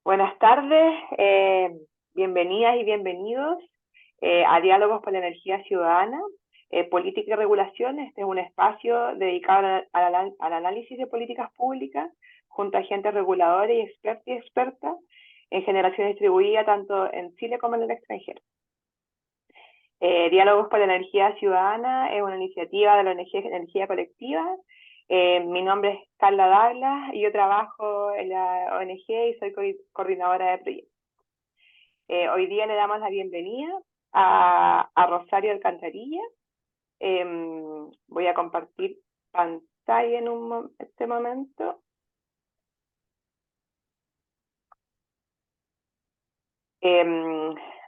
Buenas tardes, bienvenidas y bienvenidos a Diálogos por la Energía Ciudadana, Política y Regulación. Este es un espacio dedicado al análisis de políticas públicas junto a agentes reguladores y expertos y expertas en generación distribuida tanto en Chile como en el extranjero. Diálogos por la Energía Ciudadana es una iniciativa de la ONG Energía Colectiva. Mi nombre es Carla Douglas y yo trabajo en la ONG y soy coordinadora de proyectos. Hoy día le damos la bienvenida a Rosario Alcantarilla. Voy a compartir pantalla en este momento.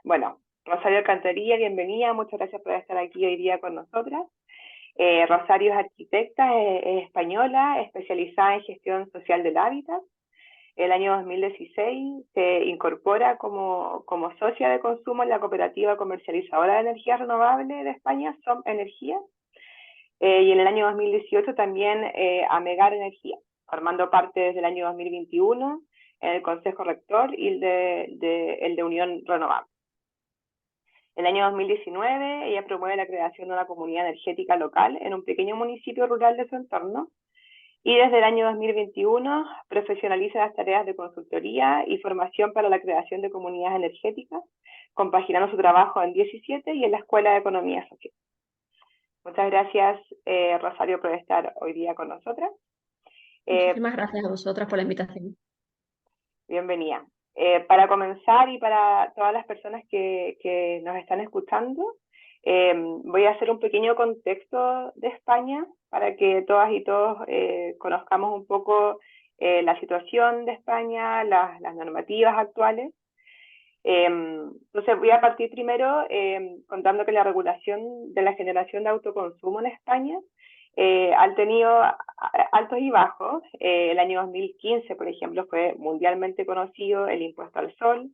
Bueno, Rosario Alcantarilla, bienvenida. Muchas gracias por estar aquí hoy día con nosotras. Rosario es arquitecta, es española, especializada en gestión social del hábitat. El año 2016 se incorpora como socia de consumo en la cooperativa comercializadora de energías renovables de España, SOM Energía, y en el año 2018 también a Megar Energía, formando parte desde el año 2021 en el Consejo Rector y el de Unión Renovable. En el año 2019 ella promueve la creación de una comunidad energética local en un pequeño municipio rural de su entorno, y desde el año 2021 profesionaliza las tareas de consultoría y formación para la creación de comunidades energéticas, compaginando su trabajo en 17 y en la Escuela de Economía Social. Muchas gracias, Rosario, por estar hoy día con nosotras. Muchísimas gracias a vosotras por la invitación. Bienvenida. Para comenzar y para todas las personas que nos están escuchando, voy a hacer un pequeño contexto de España para que todas y todos conozcamos un poco la situación de España, las normativas actuales. Entonces voy a partir primero contando que la regulación de la generación de autoconsumo en España han tenido altos y bajos. El año 2015, por ejemplo, fue mundialmente conocido el impuesto al sol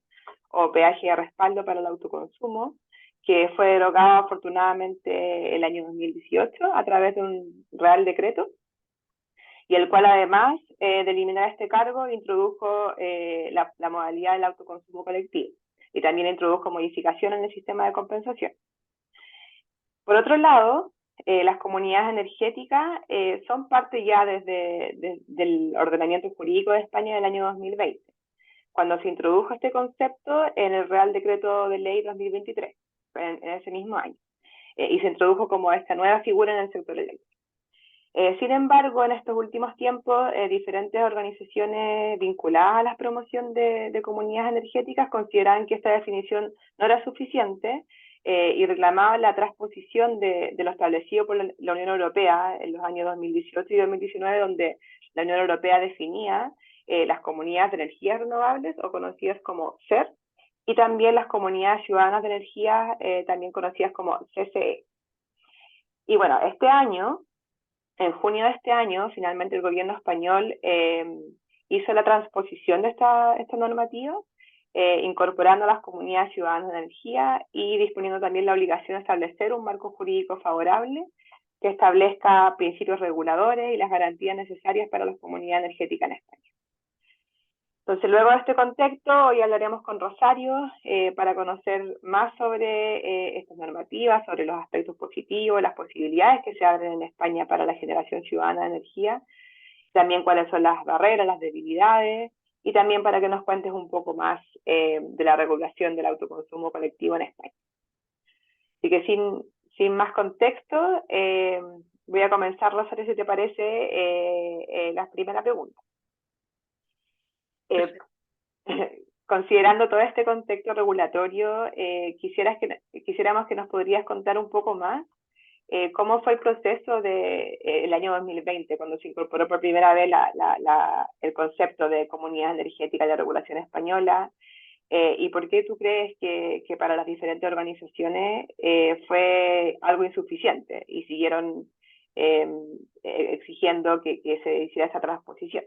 o peaje de respaldo para el autoconsumo, que fue derogado afortunadamente el año 2018 a través de un Real Decreto, y el cual además de eliminar este cargo introdujo la modalidad del autoconsumo colectivo y también introdujo modificaciones en el sistema de compensación. Por otro lado, las comunidades energéticas son parte ya del ordenamiento jurídico de España del año 2020, cuando se introdujo este concepto en el Real Decreto de Ley 2023, en ese mismo año, y se introdujo como esta nueva figura en el sector eléctrico. Sin embargo, en estos últimos tiempos, diferentes organizaciones vinculadas a la promoción de comunidades energéticas consideraban que esta definición no era suficiente y reclamaban la transposición de lo establecido por la Unión Europea en los años 2018 y 2019, donde la Unión Europea definía las comunidades de energías renovables, o conocidas como CER, y también las comunidades ciudadanas de energía, también conocidas como CCE. Y bueno, este año, en junio de este año, finalmente el gobierno español hizo la transposición de esta normativa, incorporando a las comunidades ciudadanas de energía y disponiendo también la obligación de establecer un marco jurídico favorable que establezca principios reguladores y las garantías necesarias para la comunidad energética en España. Entonces, luego de este contexto, hoy hablaremos con Rosario para conocer más sobre estas normativas, sobre los aspectos positivos, las posibilidades que se abren en España para la generación ciudadana de energía, también cuáles son las barreras, las debilidades, y también para que nos cuentes un poco más de la regulación del autoconsumo colectivo en España. Así que sin más contexto, voy a comenzar, Rosario, si te parece, la primera pregunta. Considerando todo este contexto regulatorio, quisiéramos que nos podrías contar un poco más cómo fue el proceso del año 2020, cuando se incorporó por primera vez el concepto de comunidad energética de la regulación española, y por qué tú crees que para las diferentes organizaciones fue algo insuficiente y siguieron exigiendo que se hiciera esa transposición.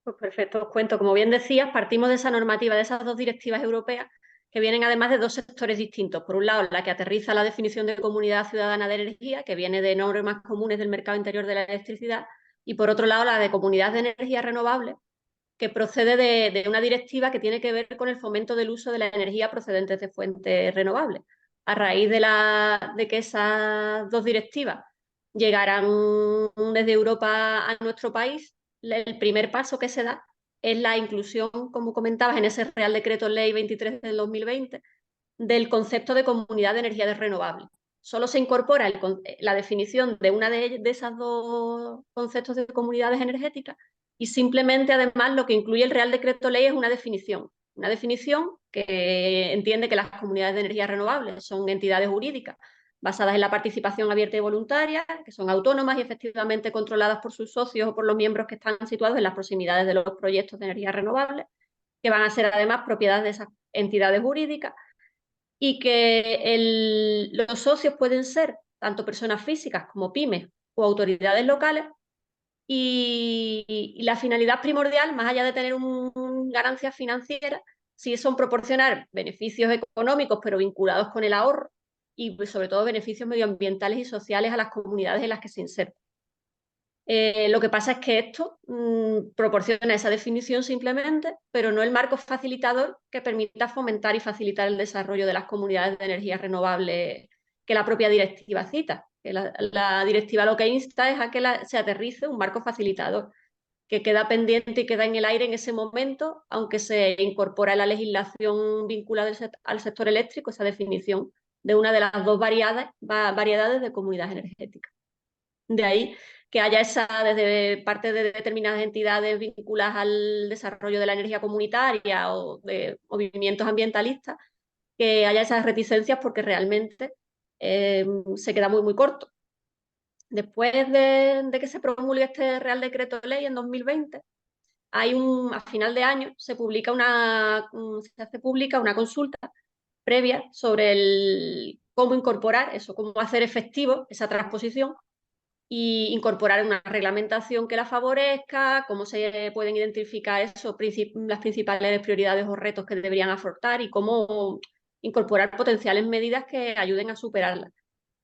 Pues perfecto, os cuento. Como bien decías, partimos de esa normativa, de esas dos directivas europeas, que vienen además de dos sectores distintos. Por un lado, la que aterriza la definición de comunidad ciudadana de energía, que viene de normas comunes del mercado interior de la electricidad, y por otro lado, la de comunidad de energía renovable, que procede de una directiva que tiene que ver con el fomento del uso de la energía procedente de fuentes renovables. A raíz de que esas dos directivas llegaran desde Europa a nuestro país, el primer paso que se da es la inclusión, como comentabas, en ese Real Decreto Ley 23 del 2020, del concepto de comunidad de energías renovables. Solo se incorpora la definición de una de esas dos conceptos de comunidades energéticas y simplemente, además, lo que incluye el Real Decreto Ley es una definición que entiende que las comunidades de energías renovables son entidades jurídicas basadas en la participación abierta y voluntaria, que son autónomas y efectivamente controladas por sus socios o por los miembros que están situados en las proximidades de los proyectos de energías renovables, que van a ser además propiedad de esas entidades jurídicas, y que los socios pueden ser tanto personas físicas como pymes o autoridades locales, y la finalidad primordial, más allá de tener ganancias financieras, sí son proporcionar beneficios económicos, pero vinculados con el ahorro, y pues, sobre todo beneficios medioambientales y sociales a las comunidades en las que se insertan. Lo que pasa es que esto proporciona esa definición simplemente, pero no el marco facilitador que permita fomentar y facilitar el desarrollo de las comunidades de energías renovables que la propia directiva cita. Que la directiva lo que insta es a que se aterrice un marco facilitador, que queda pendiente y queda en el aire en ese momento, aunque se incorpora en la legislación vinculada al sector eléctrico esa definición de una de las dos variedades de comunidades energéticas. De ahí que haya desde parte de determinadas entidades vinculadas al desarrollo de la energía comunitaria o de movimientos ambientalistas, que haya esas reticencias porque realmente se queda muy, muy corto. Después de que se promulgue este Real Decreto Ley en 2020, a final de año se hace pública una consulta previa sobre cómo incorporar eso, cómo hacer efectivo esa transposición y incorporar una reglamentación que la favorezca, cómo se pueden identificar las principales prioridades o retos que deberían afrontar y cómo incorporar potenciales medidas que ayuden a superarlas.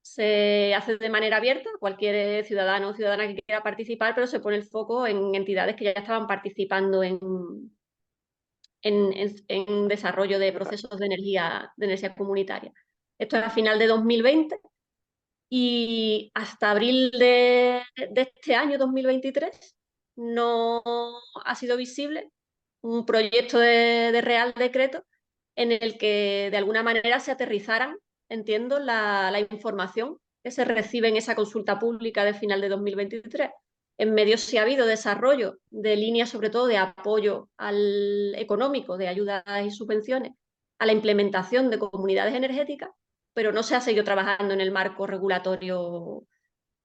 Se hace de manera abierta, cualquier ciudadano o ciudadana que quiera participar, pero se pone el foco en entidades que ya estaban participando en desarrollo de procesos de energía comunitaria. Esto es a final de 2020. Y hasta abril de este año, 2023, no ha sido visible un proyecto de Real Decreto en el que de alguna manera se aterrizaran, entiendo, la información que se recibe en esa consulta pública de final de 2023. En medio sí ha habido desarrollo de líneas, sobre todo de apoyo económico, de ayudas y subvenciones a la implementación de comunidades energéticas, pero no se ha seguido trabajando en el marco regulatorio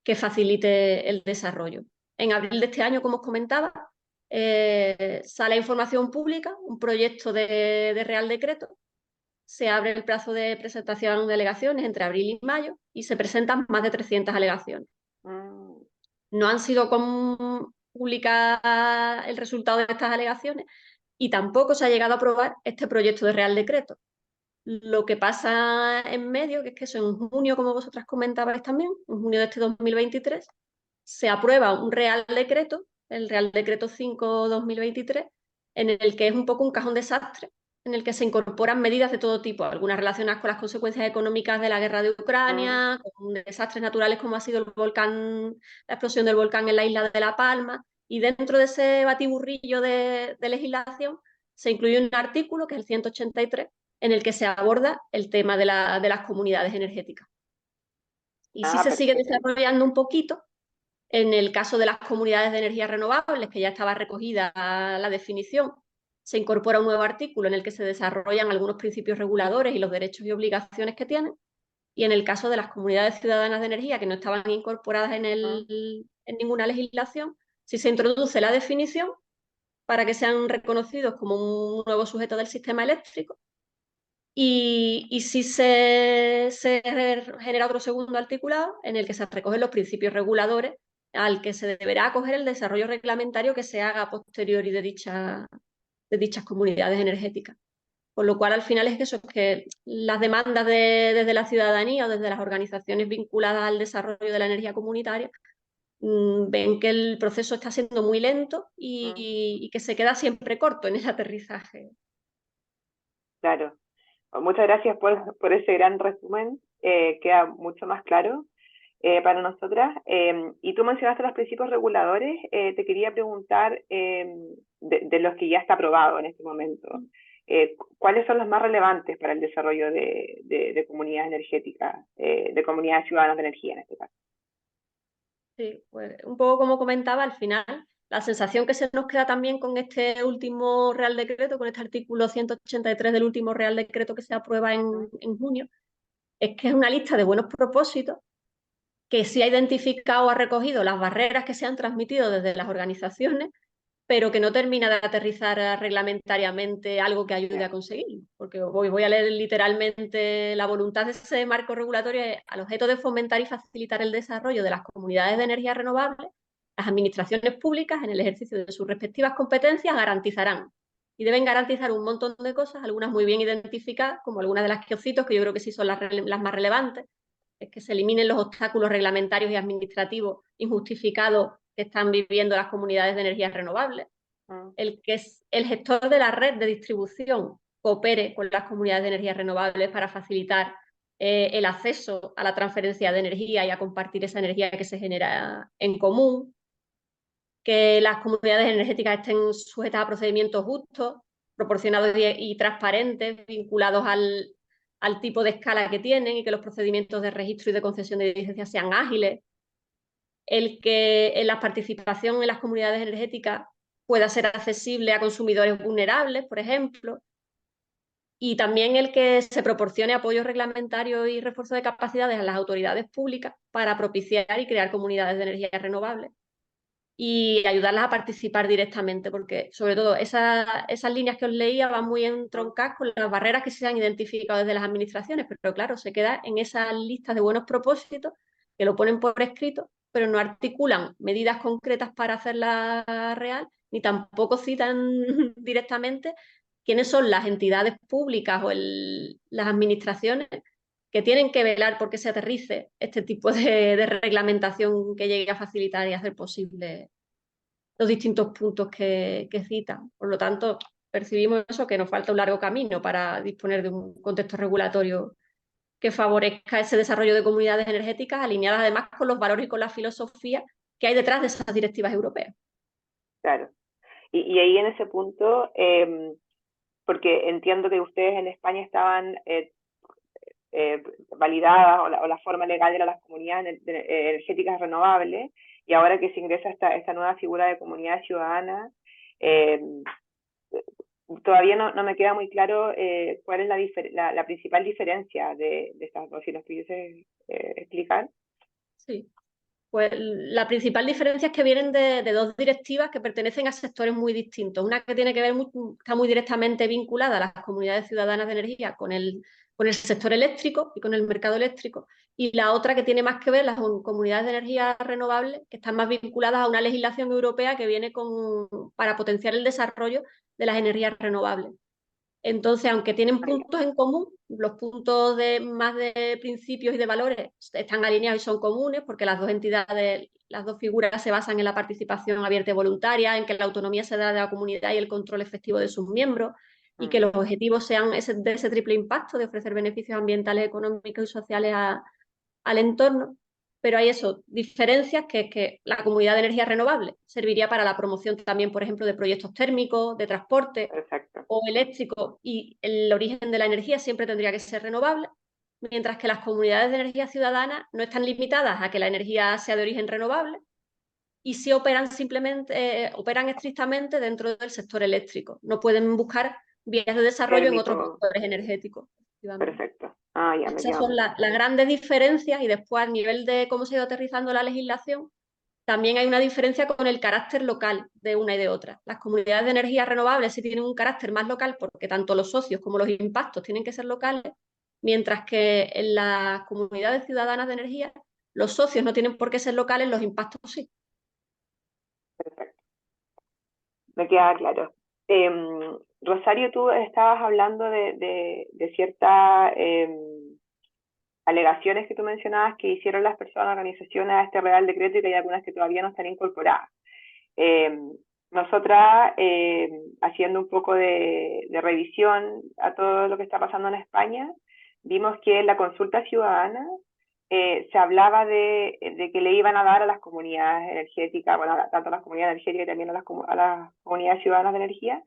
que facilite el desarrollo. En abril de este año, como os comentaba, sale a información pública un proyecto de Real Decreto, se abre el plazo de presentación de alegaciones entre abril y mayo y se presentan más de 300 alegaciones. No han sido publicadas el resultado de estas alegaciones y tampoco se ha llegado a aprobar este proyecto de Real Decreto. Lo que pasa en medio, que es que eso en junio, como vosotras comentabais también, en junio de este 2023, se aprueba un Real Decreto, el Real Decreto 5/2023, en el que es un poco un cajón desastre, en el que se incorporan medidas de todo tipo, algunas relacionadas con las consecuencias económicas de la guerra de Ucrania, con desastres naturales como ha sido la explosión del volcán en la isla de La Palma, y dentro de ese batiburrillo de legislación se incluye un artículo, que es el 183, en el que se aborda el tema de las comunidades energéticas. Y sí se sigue desarrollando un poquito en el caso de las comunidades de energías renovables, que ya estaba recogida la definición. Se incorpora un nuevo artículo en el que se desarrollan algunos principios reguladores y los derechos y obligaciones que tienen. Y en el caso de las comunidades ciudadanas de energía que no estaban incorporadas en ninguna legislación, sí se introduce la definición para que sean reconocidos como un nuevo sujeto del sistema eléctrico. Y sí se genera otro segundo articulado en el que se recogen los principios reguladores al que se deberá acoger el desarrollo reglamentario que se haga a posteriori de dichas comunidades energéticas. Con lo cual, al final es que las demandas desde la ciudadanía o desde las organizaciones vinculadas al desarrollo de la energía comunitaria ven que el proceso está siendo muy lento Mm, y que se queda siempre corto en el aterrizaje. claro. Muchas gracias por ese gran resumen. Queda mucho más claro para nosotras. Y tú mencionaste los principios reguladores. Te quería preguntar de los que ya está aprobado en este momento. ¿Cuáles son los más relevantes para el desarrollo de comunidades energéticas, de comunidades ciudadanas de energía en este caso? Sí, pues un poco como comentaba, al final la sensación que se nos queda también con este último Real Decreto, con este artículo 183 del último Real Decreto que se aprueba Mm, en junio, es que es una lista de buenos propósitos que sí ha identificado o ha recogido las barreras que se han transmitido desde las organizaciones, pero que no termina de aterrizar reglamentariamente algo que ayude a ya. conseguirlo. Porque voy a leer literalmente la voluntad de ese marco regulatorio al objeto de fomentar y facilitar el desarrollo de las comunidades de energía renovable. Las administraciones públicas, en el ejercicio de sus respectivas competencias, garantizarán y deben garantizar un montón de cosas, algunas muy bien identificadas, como algunas de las que os cito, que yo creo que sí son las más relevantes, es que se eliminen los obstáculos reglamentarios y administrativos injustificados que están viviendo las comunidades de energías renovables, Mm, el que es el gestor de la red de distribución coopere con las comunidades de energías renovables para facilitar el acceso a la transferencia de energía y a compartir esa energía que se genera en común, que las comunidades energéticas estén sujetas a procedimientos justos, proporcionados y transparentes, vinculados al tipo de escala que tienen y que los procedimientos de registro y de concesión de licencias sean ágiles, el que la participación en las comunidades energéticas pueda ser accesible a consumidores vulnerables, por ejemplo, y también el que se proporcione apoyo reglamentario y refuerzo de capacidades a las autoridades públicas para propiciar y crear comunidades de energías renovables y ayudarlas a participar directamente, porque sobre todo esas líneas que os leía van muy mm, entroncadas con las barreras que se han identificado desde las administraciones, pero claro, se queda en esas listas de buenos propósitos que lo ponen por escrito, pero no articulan medidas concretas para hacerla real, ni tampoco citan directamente quiénes son las entidades públicas o las administraciones que tienen que velar porque se aterrice este tipo de reglamentación que llegue a facilitar y hacer posible los distintos puntos que citan. Por lo tanto, percibimos eso, que nos falta un largo camino para disponer de un contexto regulatorio que favorezca ese desarrollo de comunidades energéticas alineadas además con los valores y con la filosofía que hay detrás de esas directivas europeas. claro. Y ahí en ese punto, porque entiendo que ustedes en España estaban validadas o la forma legal era las comunidades energéticas renovables, y ahora que se ingresa esta nueva figura de comunidad ciudadana, eh, todavía no me queda muy claro cuál es la principal diferencia de estas dos, si nos pudiese explicar. Sí. Pues la principal diferencia es que vienen de dos directivas que pertenecen a sectores muy distintos. Una que tiene que ver, está muy directamente vinculada a las comunidades ciudadanas de energía con el sector eléctrico y con el mercado eléctrico. Y la otra que tiene más que ver las comunidades de energía renovable, que están más vinculadas a una legislación europea que viene para potenciar el desarrollo de las energías renovables. Entonces, aunque tienen Ah, ya. puntos en común, los puntos más de principios y de valores están alineados y son comunes porque las dos entidades, las dos figuras se basan en la participación abierta y voluntaria, en que la autonomía se da de la comunidad y el control efectivo de sus miembros y que Mm, los objetivos sean de ese triple impacto de ofrecer beneficios ambientales, económicos y sociales al entorno. Pero hay eso, diferencias que la comunidad de energía renovable serviría para la promoción también, por ejemplo, de proyectos térmicos, de transporte exacto. o eléctrico, y el origen de la energía siempre tendría que ser renovable, mientras que las comunidades de energía ciudadana no están limitadas a que la energía sea de origen renovable y sí operan operan estrictamente dentro del sector eléctrico. No pueden buscar vías de desarrollo en otros Térmico, sectores energéticos. perfecto. Ah, ya me Esas queda son mucho. las grandes diferencias y después a nivel de cómo se ha ido aterrizando la legislación, también hay una diferencia con el carácter local de una y de otra. Las comunidades de energía renovables sí tienen un carácter más local porque tanto los socios como los impactos tienen que ser locales, mientras que en las comunidades ciudadanas de energía los socios no tienen por qué ser locales, los impactos sí. Perfecto. Me queda claro. Rosario, tú estabas hablando de cierta alegaciones que tú mencionabas que hicieron las personas, organizaciones a este Real Decreto y que hay algunas que todavía no están incorporadas. Nosotras, haciendo un poco de revisión a todo lo que está pasando en España, vimos que en la consulta ciudadana se hablaba de que le iban a dar a las comunidades energéticas, bueno, tanto a las comunidades energéticas y también a las comunidades ciudadanas de energía,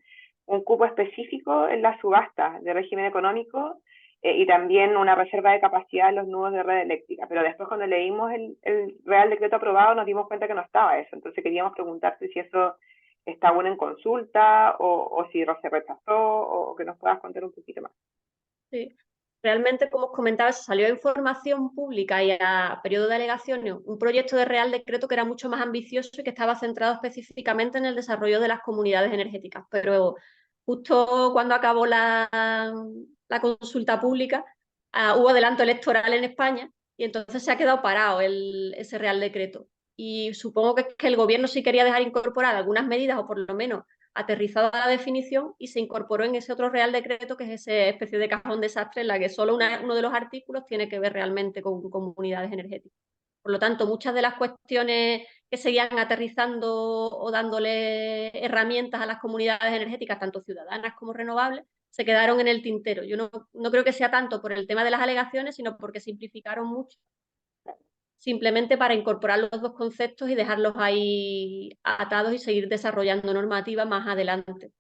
un cupo específico en la subasta de régimen económico y también una reserva de capacidad en los nudos de red eléctrica. Pero después cuando leímos el Real Decreto aprobado nos dimos cuenta que no estaba eso. Entonces queríamos preguntarte si eso está aún en consulta o si se rechazó o que nos puedas contar un poquito más. Sí. Realmente, como os comentaba, salió a información pública y a periodo de alegaciones un proyecto de Real Decreto que era mucho más ambicioso y que estaba centrado específicamente en el desarrollo de las comunidades energéticas. Pero justo cuando acabó la consulta pública, hubo adelanto electoral en España y entonces se ha quedado parado ese Real Decreto. Y supongo que el Gobierno sí quería dejar incorporar algunas medidas o por lo menos aterrizada la definición y se incorporó en ese otro Real Decreto que es esa especie de cajón desastre en la que solo uno de los artículos tiene que ver realmente con comunidades energéticas. Por lo tanto, muchas de las cuestiones que seguían aterrizando o dándole herramientas a las comunidades energéticas, tanto ciudadanas como renovables, se quedaron en el tintero. Yo no creo que sea tanto por el tema de las alegaciones, sino porque simplificaron mucho, simplemente para incorporar los dos conceptos y dejarlos ahí atados y seguir desarrollando normativa más adelante.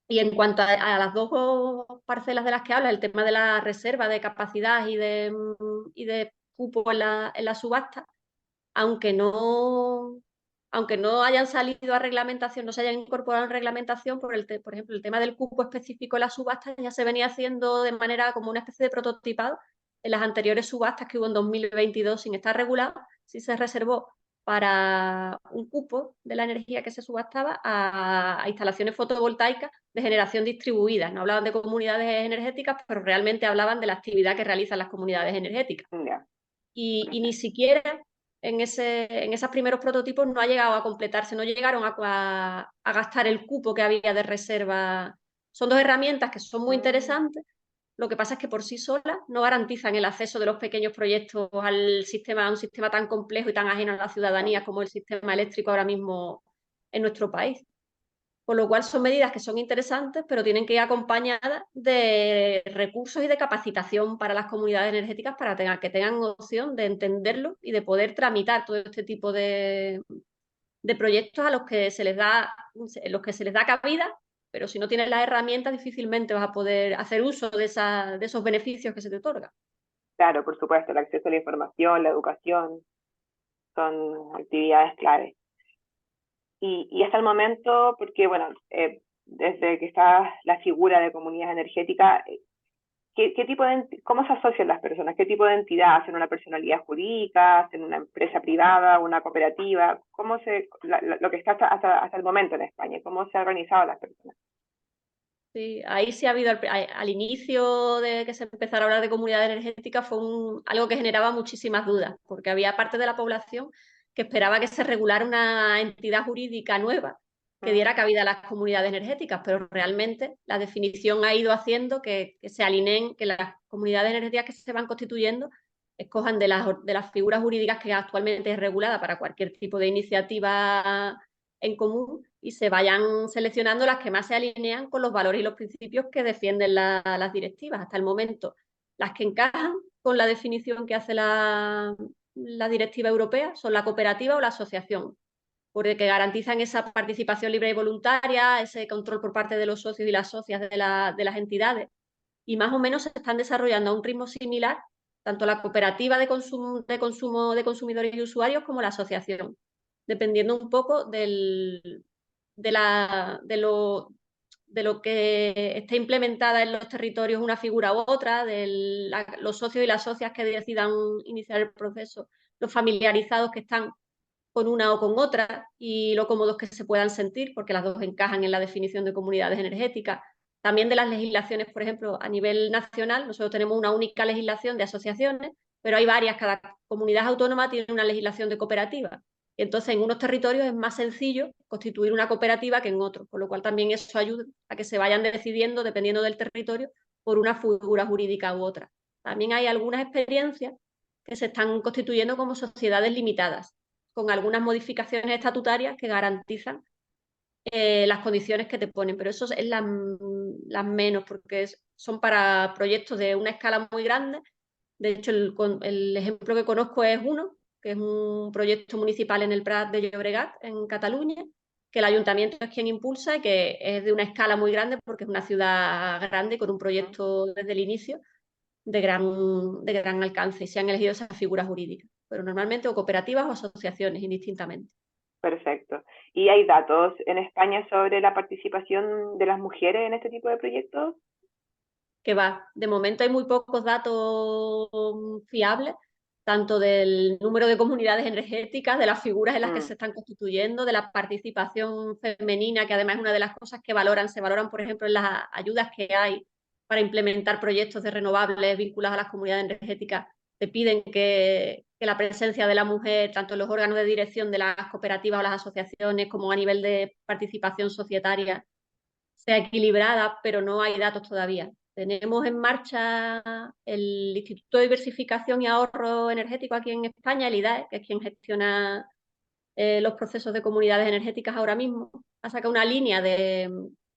Y en cuanto a las dos parcelas de las que habla, el tema de la reserva de capacidad y de cupo en la subasta, aunque no hayan salido a reglamentación, no se hayan incorporado en reglamentación, por ejemplo, el tema del cupo específico en la subasta ya se venía haciendo de manera como una especie de prototipado en las anteriores subastas que hubo en 2022 sin estar regulado, sí se reservó para un cupo de la energía que se subastaba a instalaciones fotovoltaicas de generación distribuida. No hablaban de comunidades energéticas, pero realmente hablaban de la actividad que realizan las comunidades energéticas. Yeah. Y ni siquiera en esos primeros prototipos no ha llegado a completarse, no llegaron a gastar el cupo que había de reserva. Son dos herramientas que son muy interesantes. Lo que pasa es que por sí solas no garantizan el acceso de los pequeños proyectos a un sistema tan complejo y tan ajeno a la ciudadanía como el sistema eléctrico ahora mismo en nuestro país. Con lo cual son medidas que son interesantes, pero tienen que ir acompañadas de recursos y de capacitación para las comunidades energéticas para que tengan opción de entenderlo y de poder tramitar todo este tipo de proyectos a los que se les da cabida, pero si no tienes las herramientas difícilmente vas a poder hacer uso de esos beneficios que se te otorgan. Claro, por supuesto, el acceso a la información, la educación, son actividades clave. Y hasta el momento, porque bueno, desde que está la figura de comunidad energética, ¿cómo se asocian las personas? ¿Qué tipo de entidad? ¿Hacen una personalidad jurídica? ¿Hacen una empresa privada? ¿Una cooperativa? Lo que está hasta el momento en España? ¿Cómo se han organizado las personas? Sí, ahí sí ha habido, al inicio de que se empezara a hablar de comunidad energética, fue algo que generaba muchísimas dudas, porque había parte de la población que esperaba que se regulara una entidad jurídica nueva que diera cabida a las comunidades energéticas, pero realmente la definición ha ido haciendo que se alineen, que las comunidades energéticas que se van constituyendo escojan de las figuras jurídicas que actualmente es regulada para cualquier tipo de iniciativa en común y se vayan seleccionando las que más se alinean con los valores y los principios que defienden las directivas. Hasta el momento, las que encajan con la definición que hace la directiva europea son la cooperativa o la asociación, porque garantizan esa participación libre y voluntaria, ese control por parte de los socios y las socias de las entidades. Y más o menos se están desarrollando a un ritmo similar tanto la cooperativa de consumidores y usuarios como la asociación, dependiendo un poco de lo que esté implementada en los territorios una figura u otra, los socios y las socias que decidan iniciar el proceso, los familiarizados que están con una o con otra y lo cómodos que se puedan sentir, porque las dos encajan en la definición de comunidades energéticas. También de las legislaciones, por ejemplo, a nivel nacional, nosotros tenemos una única legislación de asociaciones, pero hay varias, cada comunidad autónoma tiene una legislación de cooperativa. Entonces, en unos territorios es más sencillo constituir una cooperativa que en otros, con lo cual también eso ayuda a que se vayan decidiendo, dependiendo del territorio, por una figura jurídica u otra. también hay algunas experiencias que se están constituyendo como sociedades limitadas, con algunas modificaciones estatutarias que garantizan las condiciones que te ponen, pero eso es las menos, porque son para proyectos de una escala muy grande. De hecho, el ejemplo que conozco es uno, que es un proyecto municipal en el Prat de Llobregat, en Cataluña, que el ayuntamiento es quien impulsa y que es de una escala muy grande porque es una ciudad grande con un proyecto desde el inicio de gran alcance y se han elegido esas figuras jurídicas, pero normalmente o cooperativas o asociaciones, indistintamente. Perfecto. ¿Y hay datos en España sobre la participación de las mujeres en este tipo de proyectos? Que va, de momento hay muy pocos datos fiables, tanto del número de comunidades energéticas, de las figuras en las que se están constituyendo, de la participación femenina, que además es una de las cosas que se valoran, por ejemplo, en las ayudas que hay para implementar proyectos de renovables vinculados a las comunidades energéticas. Te piden que la presencia de la mujer, tanto en los órganos de dirección de las cooperativas o las asociaciones, como a nivel de participación societaria, sea equilibrada, pero no hay datos todavía. Tenemos en marcha el Instituto de Diversificación y Ahorro Energético aquí en España, el IDAE, que es quien gestiona los procesos de comunidades energéticas ahora mismo. Ha sacado una línea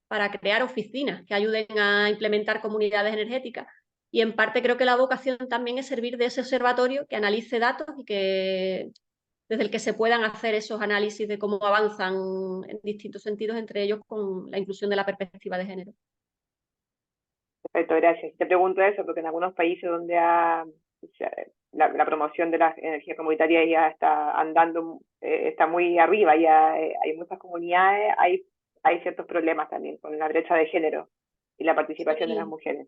para crear oficinas que ayuden a implementar comunidades energéticas. Y en parte creo que la vocación también es servir de ese observatorio que analice datos y que desde el que se puedan hacer esos análisis de cómo avanzan en distintos sentidos, entre ellos con la inclusión de la perspectiva de género. Perfecto, gracias. Te pregunto eso porque en algunos países donde la promoción de la energía comunitaria ya está andando, está muy arriba, ya hay muchas comunidades, hay ciertos problemas también con la brecha de género y la participación de las Sí. mujeres.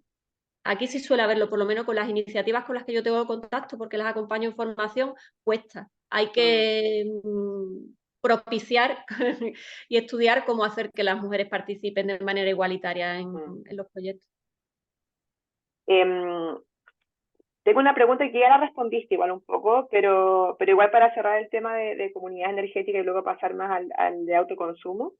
Aquí sí suele haberlo, por lo menos con las iniciativas con las que yo tengo contacto, porque las acompaño en formación, cuesta. Hay que propiciar y estudiar cómo hacer que las mujeres participen de manera igualitaria en los proyectos. Tengo una pregunta que ya la respondiste igual un poco, pero igual para cerrar el tema de comunidad energética y luego pasar más al de autoconsumo.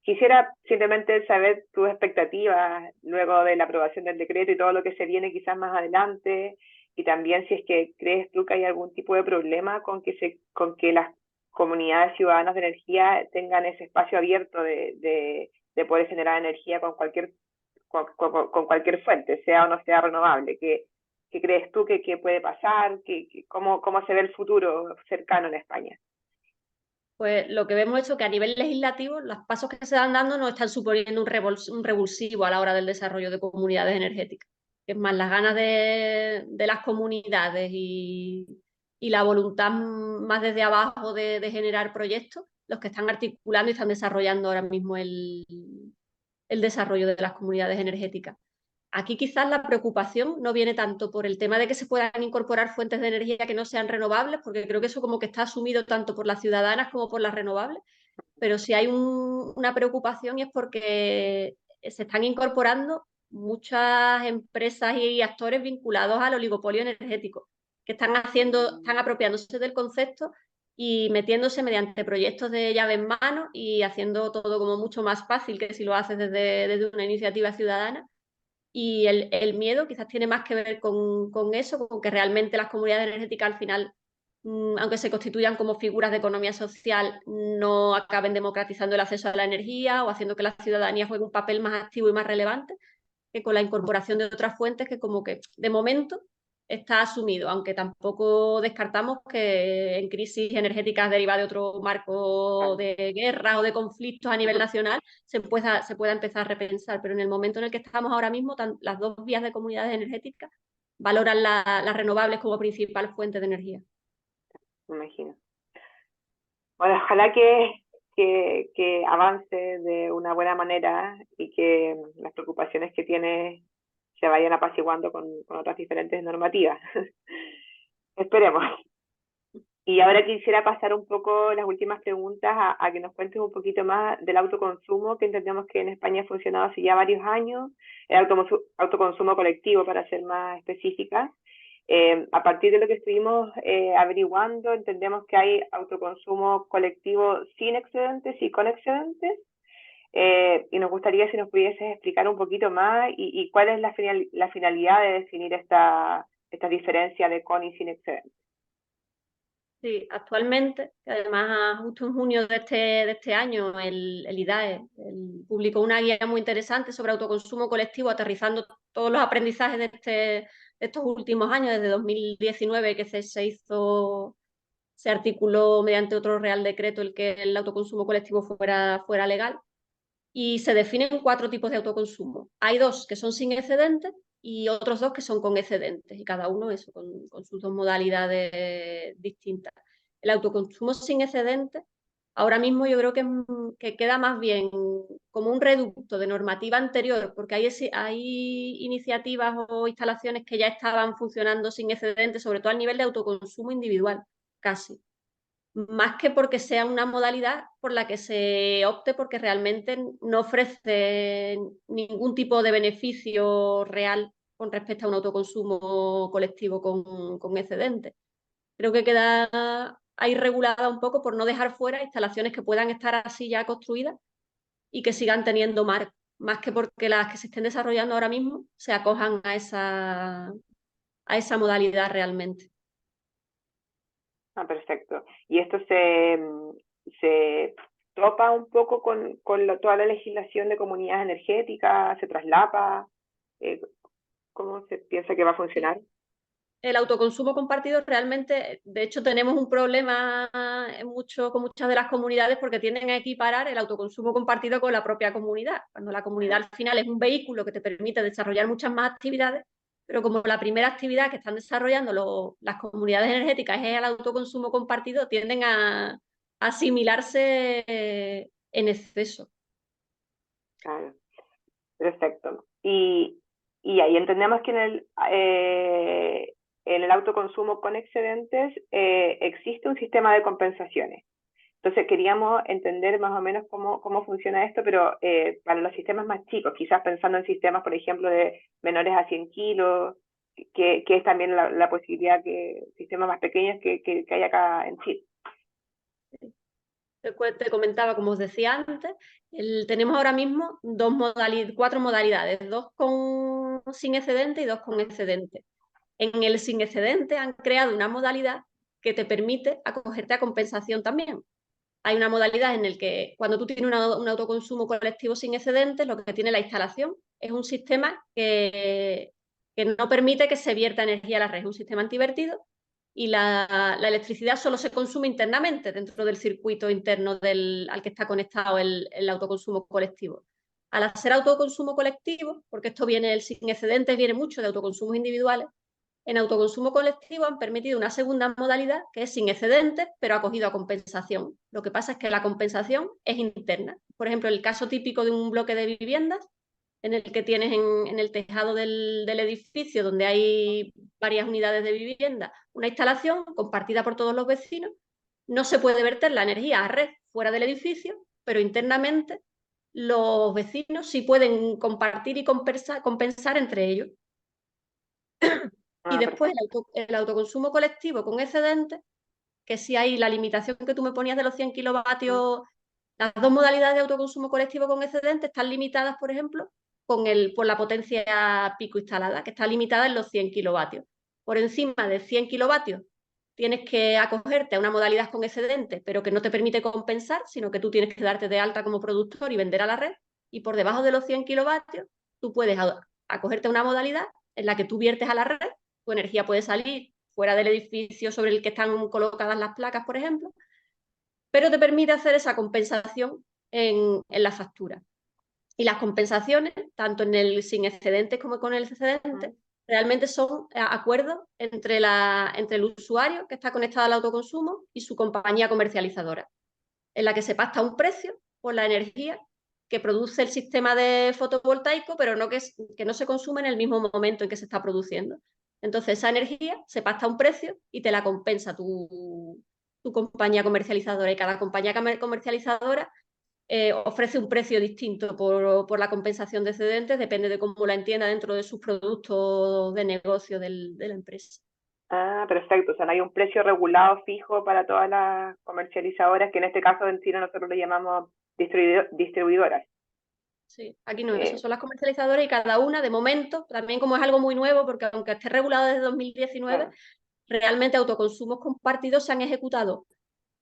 Quisiera simplemente saber tus expectativas luego de la aprobación del decreto y todo lo que se viene quizás más adelante, y también si es que crees tú que hay algún tipo de problema con que las comunidades ciudadanas de energía tengan ese espacio abierto de poder generar energía con cualquier fuente, sea o no sea renovable. ¿Qué crees tú que puede pasar? ¿Cómo se ve el futuro cercano en España? Pues lo que vemos es que a nivel legislativo los pasos que se van dando no están suponiendo un revulsivo a la hora del desarrollo de comunidades energéticas. Es más, las ganas de las comunidades y la voluntad más desde abajo de generar proyectos, los que están articulando y están desarrollando ahora mismo el desarrollo de las comunidades energéticas. Aquí quizás la preocupación no viene tanto por el tema de que se puedan incorporar fuentes de energía que no sean renovables, porque creo que eso como que está asumido tanto por las ciudadanas como por las renovables, pero sí hay una preocupación y es porque se están incorporando muchas empresas y actores vinculados al oligopolio energético, que están apropiándose del concepto y metiéndose mediante proyectos de llave en mano y haciendo todo como mucho más fácil que si lo haces desde una iniciativa ciudadana. Y el miedo quizás tiene más que ver con eso, con que realmente las comunidades energéticas al final, aunque se constituyan como figuras de economía social, no acaben democratizando el acceso a la energía o haciendo que la ciudadanía juegue un papel más activo y más relevante que con la incorporación de otras fuentes que como que de momento está asumido, aunque tampoco descartamos que en crisis energéticas derivadas de otro marco de guerra o de conflictos a nivel nacional se pueda empezar a repensar, pero en el momento en el que estamos ahora mismo, las dos vías de comunidades energéticas valoran las renovables como principal fuente de energía. Me imagino. Bueno, ojalá que avance de una buena manera y que las preocupaciones que tiene se vayan apaciguando con otras diferentes normativas. Esperemos. Y ahora quisiera pasar un poco las últimas preguntas a que nos cuentes un poquito más del autoconsumo, que entendemos que en España ha funcionado hace ya varios años, el autoconsumo colectivo para ser más específica. A partir de lo que estuvimos averiguando, entendemos que hay autoconsumo colectivo sin excedentes y con excedentes. y nos gustaría si nos pudieses explicar un poquito más y cuál es la finalidad de definir esta diferencia de con y sin excedente. Sí, actualmente, que además justo en junio de este año, el IDAE publicó una guía muy interesante sobre autoconsumo colectivo, aterrizando todos los aprendizajes de estos últimos años, desde 2019 que se articuló mediante otro Real Decreto el que el autoconsumo colectivo fuera legal. Y se definen 4 tipos de autoconsumo. Hay 2 que son sin excedentes y otros 2 que son con excedentes, y cada uno eso, con sus 2 modalidades distintas. El autoconsumo sin excedentes, ahora mismo yo creo que queda más bien como un reducto de normativa anterior, porque hay iniciativas o instalaciones que ya estaban funcionando sin excedentes, sobre todo a nivel de autoconsumo individual, casi. Más que porque sea una modalidad por la que se opte, porque realmente no ofrece ningún tipo de beneficio real con respecto a un autoconsumo colectivo con excedentes. Creo que queda ahí regulada un poco por no dejar fuera instalaciones que puedan estar así ya construidas y que sigan teniendo marco, más que porque las que se estén desarrollando ahora mismo se acojan a esa modalidad realmente. Ah, perfecto. Y esto se topa un poco con toda la legislación de comunidades energéticas, se traslapa, eh, ¿cómo se piensa que va a funcionar? El autoconsumo compartido realmente, de hecho, tenemos un problema con muchas de las comunidades porque tienden a equiparar el autoconsumo compartido con la propia comunidad, cuando la comunidad Ajá. al final es un vehículo que te permite desarrollar muchas más actividades, pero como la primera actividad que están desarrollando las comunidades energéticas es el autoconsumo compartido, tienden a asimilarse en exceso. Claro, perfecto. Y ahí entendemos que en el autoconsumo con excedentes existe un sistema de compensaciones. Entonces queríamos entender más o menos cómo funciona esto, pero para los sistemas más chicos, quizás pensando en sistemas, por ejemplo, de menores a 100 kilos, que es también la posibilidad que sistemas más pequeños que hay acá en Chile. Te comentaba, como os decía antes, tenemos ahora mismo 4 modalidades, 2 sin excedente y 2 con excedente. En el sin excedente han creado una modalidad que te permite acogerte a compensación también. Hay una modalidad en la que cuando tú tienes un autoconsumo colectivo sin excedentes, lo que tiene la instalación es un sistema que no permite que se vierta energía a la red, es un sistema antivertido y la electricidad solo se consume internamente dentro del circuito interno al que está conectado el autoconsumo colectivo. Al hacer autoconsumo colectivo, porque esto viene, el sin excedentes viene mucho de autoconsumos individuales, en autoconsumo colectivo han permitido una segunda modalidad que es sin excedentes, pero acogido a compensación. Lo que pasa es que la compensación es interna. Por ejemplo, el caso típico de un bloque de viviendas en el que tienes en el tejado del edificio, donde hay varias unidades de vivienda, una instalación compartida por todos los vecinos, no se puede verter la energía a red fuera del edificio, pero internamente los vecinos sí pueden compartir y compensar entre ellos. Y Ah, después perfecto. el autoconsumo colectivo con excedentes, que si hay la limitación que tú me ponías de los 100 Mm. kilovatios, las 2 modalidades de autoconsumo colectivo con excedentes están limitadas, por ejemplo, por la potencia pico instalada, que está limitada en los 100 kilovatios. Por encima de 100 kilovatios tienes que acogerte a una modalidad con excedentes, pero que no te permite compensar, sino que tú tienes que darte de alta como productor y vender a la red. Y por debajo de los 100 kilovatios, tú puedes acogerte a una modalidad en la que tú viertes a la red, tu energía puede salir fuera del edificio sobre el que están colocadas las placas, por ejemplo, pero te permite hacer esa compensación en la factura. Y las compensaciones, tanto en el sin excedentes como con el excedente, Mm. realmente son acuerdos entre el usuario que está conectado al autoconsumo y su compañía comercializadora, en la que se pacta un precio por la energía que produce el sistema de fotovoltaico, pero que no se consume en el mismo momento en que se está produciendo. Entonces, esa energía se pacta un precio y te la compensa tu compañía comercializadora. Y cada compañía comercializadora ofrece un precio distinto por la compensación de excedentes, depende de cómo la entienda dentro de sus productos de negocio de la empresa. Ah, perfecto. O sea, no hay un precio regulado fijo para todas las comercializadoras, que en este caso en Chile nosotros le llamamos distribuidoras. Sí, aquí no, Eh, esas son las comercializadoras y cada una, de momento, también como es algo muy nuevo, porque aunque esté regulado desde 2019, claro, realmente autoconsumos compartidos se han ejecutado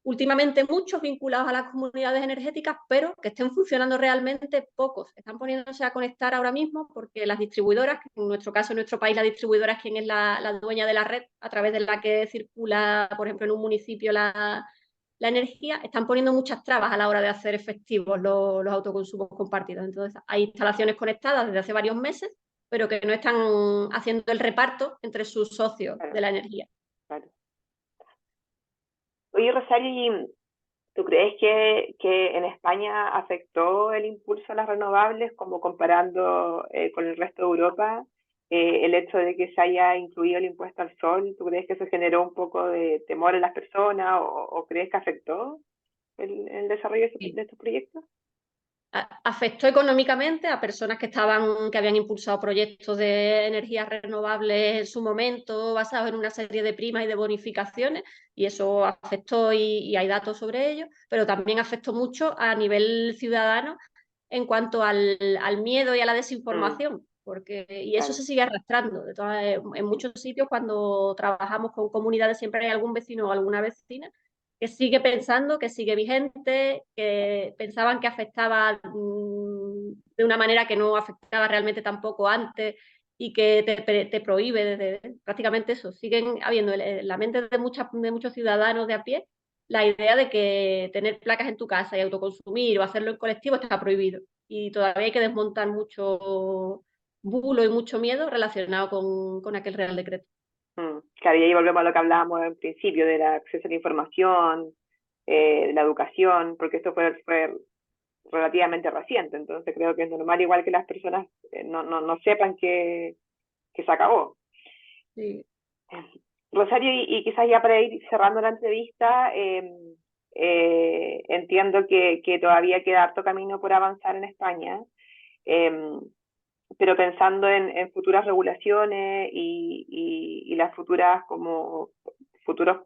últimamente muchos vinculados a las comunidades energéticas, pero que estén funcionando realmente pocos. Están poniéndose a conectar ahora mismo porque las distribuidoras, que en nuestro caso, en nuestro país, la distribuidora es quien es la dueña de la red a través de la que circula, por ejemplo, en un municipio la energía, están poniendo muchas trabas a la hora de hacer efectivos los autoconsumos compartidos. Entonces, hay instalaciones conectadas desde hace varios meses, pero que no están haciendo el reparto entre sus socios de claro, la energía. claro. Oye, Rosario, ¿y tú crees que en España afectó el impulso a las renovables, como comparando con el resto de Europa? El hecho de que se haya incluido el impuesto al sol, ¿tú crees que eso generó un poco de temor en las personas o crees que afectó el desarrollo de estos proyectos? Afectó económicamente a personas que habían impulsado proyectos de energías renovables en su momento, basados en una serie de primas y de bonificaciones, y eso afectó y hay datos sobre ello, pero también afectó mucho a nivel ciudadano en cuanto al miedo y a la Mm, desinformación, y eso claro. se sigue arrastrando. En muchos sitios, cuando trabajamos con comunidades, siempre hay algún vecino o alguna vecina que sigue pensando, que sigue vigente, que pensaban que afectaba de una manera que no afectaba realmente tampoco antes y que te prohíbe prácticamente eso. Siguen habiendo en la mente de muchos ciudadanos de a pie la idea de que tener placas en tu casa y autoconsumir o hacerlo en colectivo está prohibido. Y todavía hay que desmontar mucho bulo y mucho miedo relacionado con aquel Real Decreto. Claro, y ahí volvemos a lo que hablábamos en principio, del acceso a la información, de la educación, porque esto fue relativamente reciente, entonces creo que es normal igual que las personas no sepan que se acabó. Sí. Rosario, y quizás ya para ir cerrando la entrevista, entiendo que todavía queda harto camino por avanzar en España, eh, pero pensando en futuras regulaciones y las futuras como futuros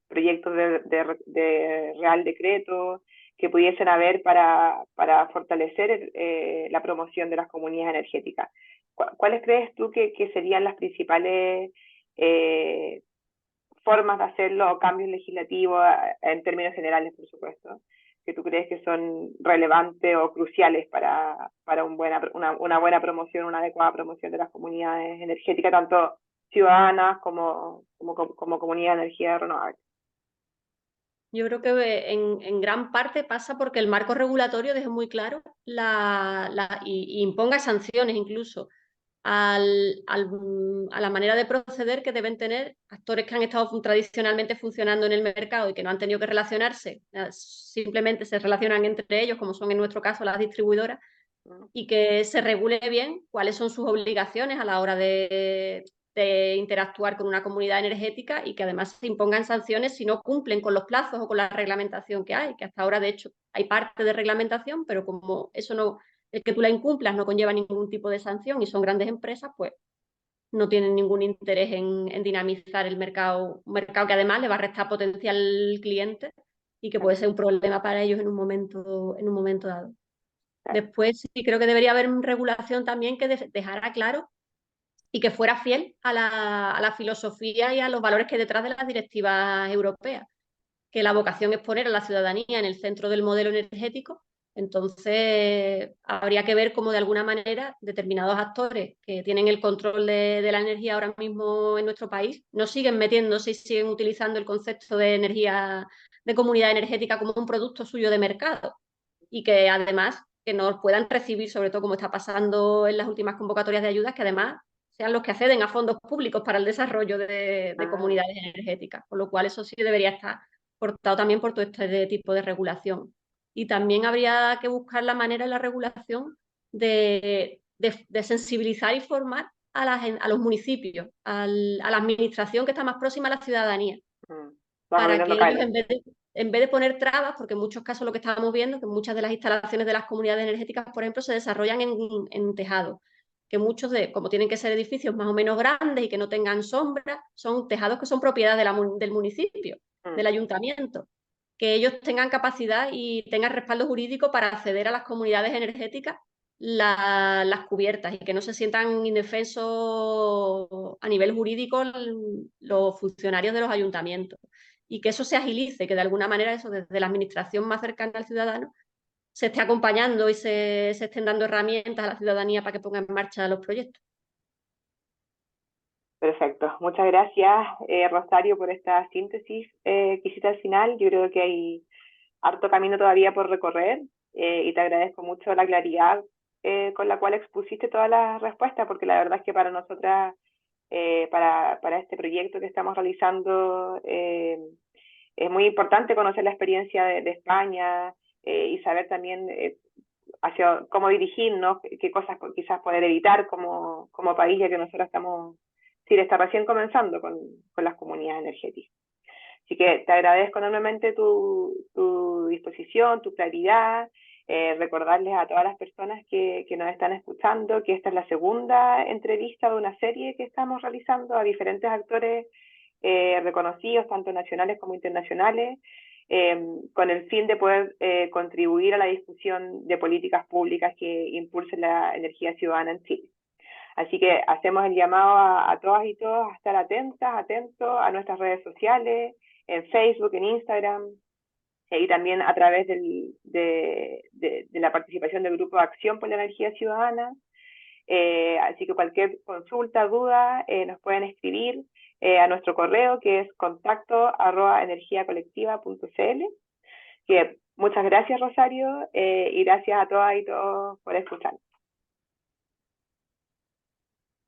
proyectos de Real Decreto que pudiesen haber para fortalecer la promoción de las comunidades energéticas. ¿Cuáles crees tú que serían las principales eh, formas de hacerlo o cambios legislativos en términos generales, por supuesto, que tú crees que son relevantes o cruciales para una buena promoción, una adecuada promoción de las comunidades energéticas, tanto ciudadanas como comunidad de energía renovable? Yo creo que en gran parte pasa porque el marco regulatorio deje muy claro y imponga sanciones incluso a la manera de proceder que deben tener actores que han estado tradicionalmente funcionando en el mercado y que no han tenido que relacionarse, simplemente se relacionan entre ellos, como son en nuestro caso las distribuidoras, ¿No? y que se regule bien cuáles son sus obligaciones a la hora de interactuar con una comunidad energética y que además se impongan sanciones si no cumplen con los plazos o con la reglamentación que hay, que hasta ahora de hecho hay parte de reglamentación, pero como eso no, el que tú la incumplas no conlleva ningún tipo de sanción y son grandes empresas, pues no tienen ningún interés en dinamizar el mercado, un mercado que además le va a restar potencial cliente y que puede Claro, ser un problema para ellos en un momento dado. claro. Después sí creo que debería haber una regulación también que dejara claro y que fuera fiel a la filosofía y a los valores que hay detrás de las directivas europeas, que la vocación es poner a la ciudadanía en el centro del modelo energético. Entonces, habría que ver cómo de alguna manera determinados actores que tienen el control de la energía ahora mismo en nuestro país no siguen metiéndose y siguen utilizando el concepto de energía, de comunidad energética como un producto suyo de mercado y que además que no puedan recibir, sobre todo como está pasando en las últimas convocatorias de ayudas, que además sean los que acceden a fondos públicos para el desarrollo de Ah, comunidades energéticas, con lo cual eso sí debería estar cortado también por todo este tipo de regulación. Y también habría que buscar la manera en la regulación de sensibilizar y formar a los municipios, a la administración que está más próxima a la ciudadanía, mm. Los para gobiernos que ellos, locales. en vez de poner trabas, porque en muchos casos lo que estábamos viendo, que muchas de las instalaciones de las comunidades energéticas, por ejemplo, se desarrollan en tejados, que muchos como tienen que ser edificios más o menos grandes y que no tengan sombra, son tejados que son propiedad del municipio, Mm, del ayuntamiento. que ellos tengan capacidad y tengan respaldo jurídico para acceder a las comunidades energéticas las cubiertas y que no se sientan indefensos a nivel jurídico los funcionarios de los ayuntamientos y que eso se agilice, que de alguna manera eso desde la administración más cercana al ciudadano se esté acompañando y se estén dando herramientas a la ciudadanía para que ponga en marcha los proyectos. Perfecto. Muchas gracias, Rosario, por esta síntesis que hiciste al final. Yo creo que hay harto camino todavía por recorrer y te agradezco mucho la claridad con la cual expusiste todas las respuestas, porque la verdad es que para nosotras, para este proyecto que estamos realizando, es muy importante conocer la experiencia de España y saber también hacia cómo dirigirnos, qué cosas quizás poder evitar como país, ya que nosotros estamos, sí, está recién comenzando con las comunidades energéticas. Así que te agradezco enormemente tu disposición, tu claridad, recordarles a todas las personas que nos están escuchando que esta es la segunda entrevista de una serie que estamos realizando a diferentes actores reconocidos, tanto nacionales como internacionales, con el fin de poder contribuir a la discusión de políticas públicas que impulsen la energía ciudadana en Chile. Así que hacemos el llamado a todas y todos a estar atentos a nuestras redes sociales, en Facebook, en Instagram, y también a través de la participación del Grupo de Acción por la Energía Ciudadana. Así que cualquier consulta, duda, nos pueden escribir a nuestro correo, que es contacto@energiacolectiva.cl. Que muchas gracias, Rosario, y gracias a todas y todos por escuchar.